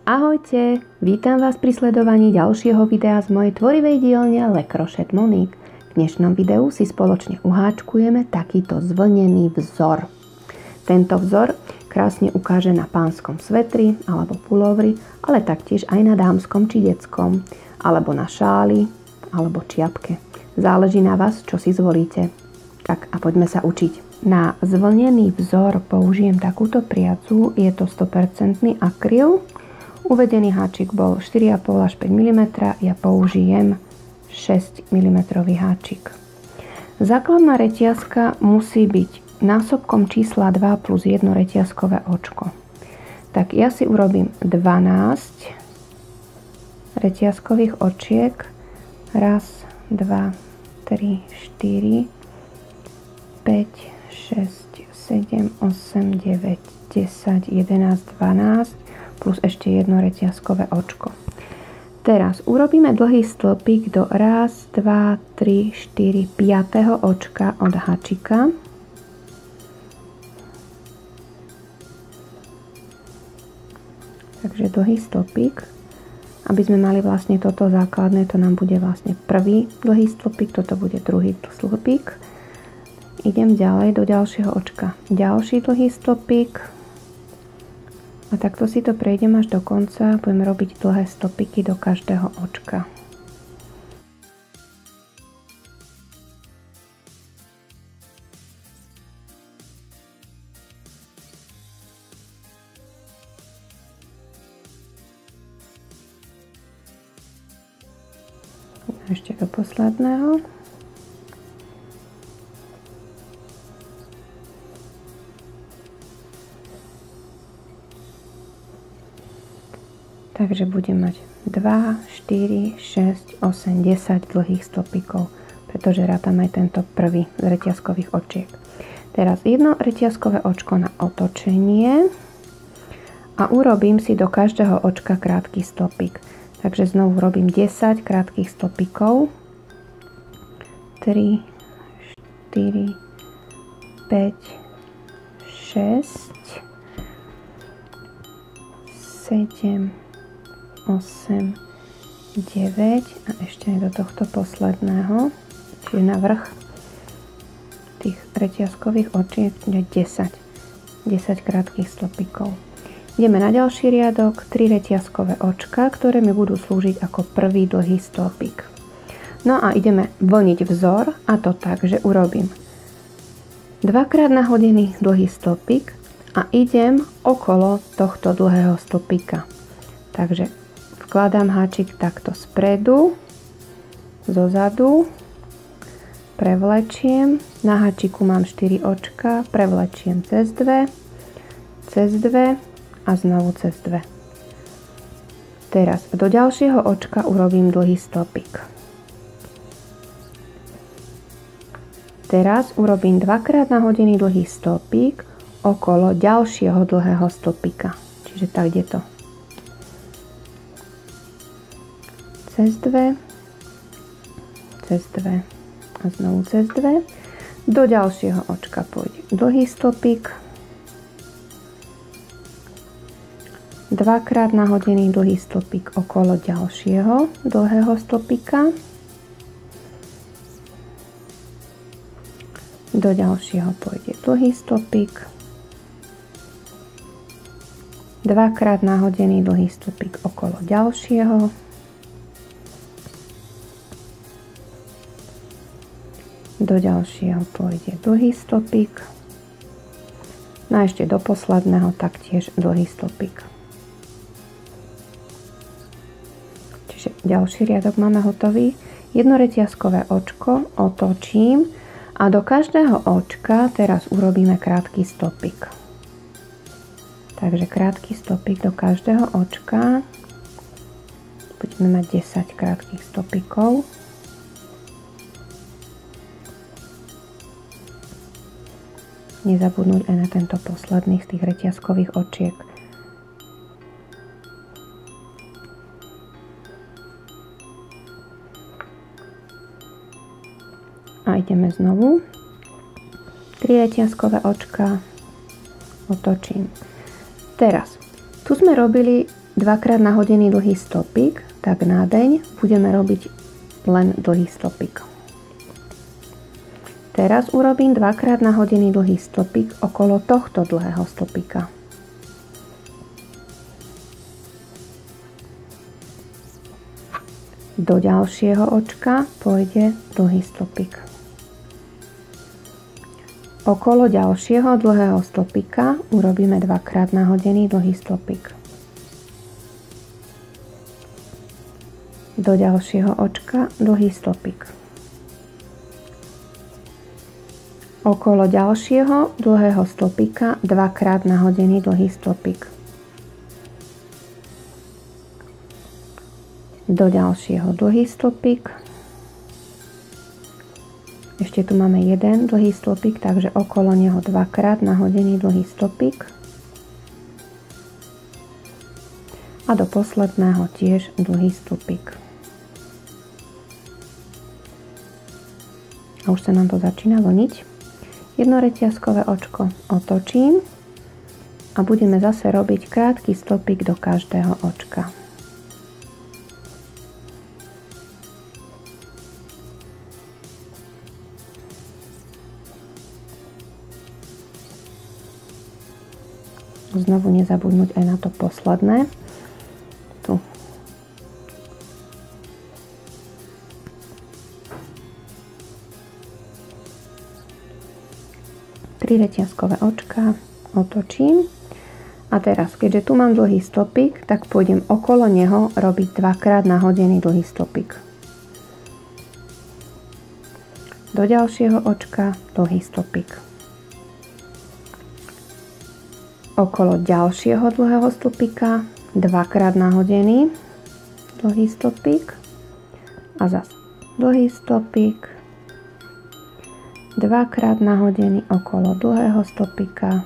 Ahojte, vítam vás pri sledovaní ďalšieho videa z mojej tvorivej dielne Le Crochet Monique. V dnešnom videu si spoločne uháčkujeme takýto zvlnený vzor. Tento vzor krásne ukáže na pánskom svetri alebo pulovri, ale taktiež aj na dámskom či detskom, alebo na šáli alebo čiapke. Záleží na vás, čo si zvolíte. Tak a poďme sa učiť. Na zvlnený vzor použijem takúto priacu, je to 100% akryl. Uvedený háčik bol 4,5 až 5 mm, ja použijem 6 mm háčik. Základná reťazka musí byť násobkom čísla 2 plus 1 reťazkové očko. Tak ja si urobím 12 reťazkových očiek. 1, 2, 3, 4, 5, 6, 7, 8, 9, 10, 11, 12 plus ešte jedno reťazkové očko. Teraz urobíme dlhý stĺpik do 1, 2, 3, 4, 5. očka od háčika. Takže dlhý stĺpik. Aby sme mali vlastne toto základné, to nám bude vlastne prvý dlhý stĺpik, toto bude druhý stĺpik. Idem ďalej do ďalšieho očka. Ďalší dlhý stĺpik. A takto si to prejdem až do konca. Budeme robiť dlhé stĺpiky do každého očka. Ešte do posledného. Takže budem mať 2, 4, 6, 8, 10 dlhých stĺpikov, pretože rátam aj tento prvý z reťazkových očiek. Teraz jedno reťazkové očko na otočenie a urobím si do každého očka krátky stĺpik. Takže znovu robím 10 krátkych stĺpikov. 3, 4, 5, 6, 7, 8, 9 a ešte aj do tohto posledného, čiže na vrch tých reťazkových očiek 10 krátkych stĺpikov. Ideme na ďalší riadok, 3 reťazkové očka, ktoré mi budú slúžiť ako prvý dlhý stĺpik. No a ideme vlniť vzor, a to tak, že urobím dvakrát nahodený dlhý stĺpik a idem okolo tohto dlhého stĺpika. Takže vkladám háčik takto spredu, zozadu, prevlečiem, na háčiku mám 4 očka, prevlečiem cez 2 a znovu cez 2. Teraz do ďalšieho očka urobím dlhý stĺpik. Teraz urobím dvakrát nahodený dlhý stĺpik okolo ďalšieho dlhého stĺpika. Čiže tak je to. Cez 2 a znovu cez 2. Do ďalšieho očka pôjde dlhý stĺpik, dvakrát nahodený dlhý stĺpik okolo ďalšieho dlhého stĺpika, do ďalšieho pôjde dlhý stĺpik, dvakrát nahodený dlhý stĺpik okolo ďalšieho, do ďalšieho pôjde dlhý stĺpik, no a ešte do posledného taktiež dlhý stĺpik. Čiže ďalší riadok máme hotový. Jedno reťazkové očko otočím a do každého očka teraz urobíme krátky stĺpik. Takže krátky stĺpik do každého očka. Budeme mať 10 krátkych stĺpikov. Nezabudnúť aj na tento posledný z tých reťazkových očiek. A ideme znovu. 3 reťazkové očka otočím. Teraz, tu sme robili dvakrát nahodený dlhý stĺpik, tak na deň budeme robiť len dlhý stĺpik. Teraz urobím dvakrát nahodený dlhý stĺpik okolo tohto dlhého stĺpika. Do ďalšieho očka pôjde dlhý stĺpik. Okolo ďalšieho dlhého stĺpika urobíme dvakrát nahodený dlhý stĺpik. Do ďalšieho očka dlhý stĺpik. Okolo ďalšieho dlhého stĺpika dvakrát nahodený dlhý stĺpik. Do ďalšieho dlhý stĺpik. Ešte tu máme jeden dlhý stĺpik, takže okolo neho dvakrát nahodený dlhý stĺpik. A do posledného tiež dlhý stĺpik. A už sa nám to začína vlniť. Jedno reťazkové očko otočím a budeme zase robiť krátky stĺpik do každého očka. Znovu nezabudnúť aj na to posledné. Tu. Tri reťazkové očka otočím. A teraz, keďže tu mám dlhý stĺpik, tak pôjdem okolo neho robiť dvakrát nahodený dlhý stĺpik. Do ďalšieho očka dlhý stĺpik. Okolo ďalšieho dlhého stĺpika dvakrát nahodený dlhý stĺpik a zase dlhý stĺpik, dvakrát nahodený okolo dlhého stĺpika,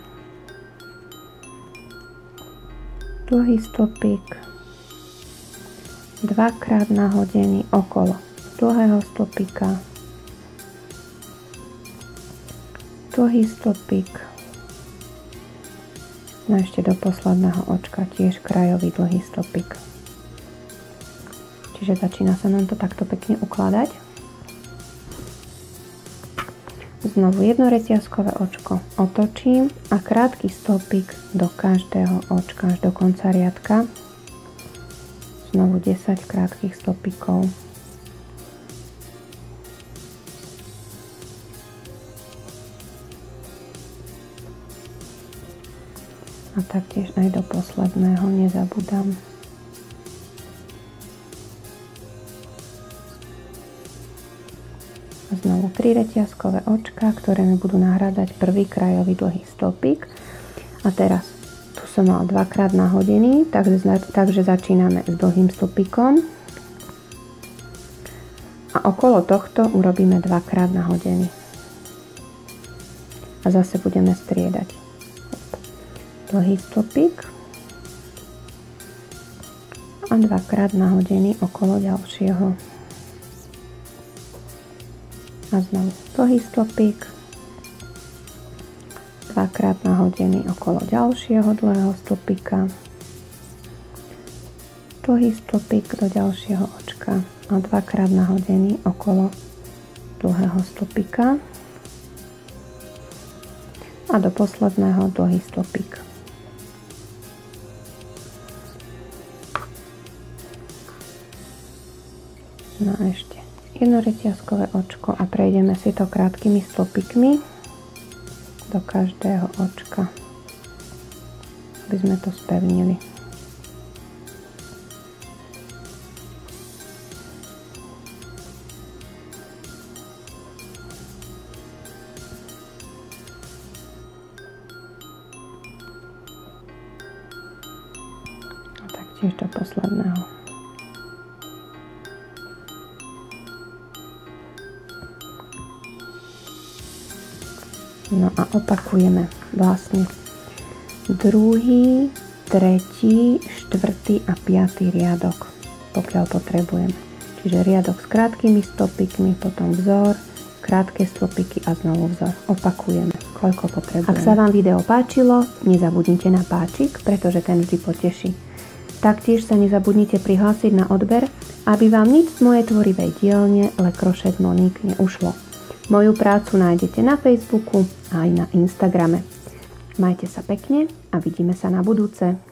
dlhý stĺpik, dvakrát nahodený okolo dlhého stĺpika, dlhý stĺpik. No ešte do posledného očka tiež krajový dlhý stĺpik. Čiže začína sa nám to takto pekne ukladať. Znovu jedno reťazkové očko otočím a krátky stĺpik do každého očka až do konca riadka. Znovu 10 krátkych stĺpikov. A taktiež aj do posledného nezabudám. Znovu 3 reťazkové očka, ktoré mi budú nahrádzať prvý krajový dlhý stĺpik. A teraz tu som mal dvakrát nahodený, takže začíname s dlhým stĺpikom. A okolo tohto urobíme dvakrát nahodený. A zase budeme striedať. Dlhý stĺpik a dvakrát nahodený okolo ďalšieho. A znovu dlhý stĺpik, dvakrát nahodený okolo ďalšieho dlhého stĺpika, dlhý stĺpik do ďalšieho očka a dvakrát nahodený okolo dlhého stĺpika a do posledného dlhý stĺpik. No a ešte jedno reťazkové očko a prejdeme si to krátkými stĺpikmi do každého očka, aby sme to spevnili. A taktiež do posledného. No a opakujeme vlastne druhý, tretí, štvrtý a piatý riadok, pokiaľ potrebujeme. Čiže riadok s krátkými stĺpikmi, potom vzor, krátke stĺpiky a znovu vzor. Opakujeme, koľko potrebujeme. Ak sa vám video páčilo, nezabudnite na páčik, pretože ten vždy poteší. Taktiež sa nezabudnite prihlásiť na odber, aby vám nič z mojej tvorivej dielne Le Crochet Monique neušlo. Moju prácu nájdete na Facebooku a aj na Instagrame. Majte sa pekne a vidíme sa na budúce.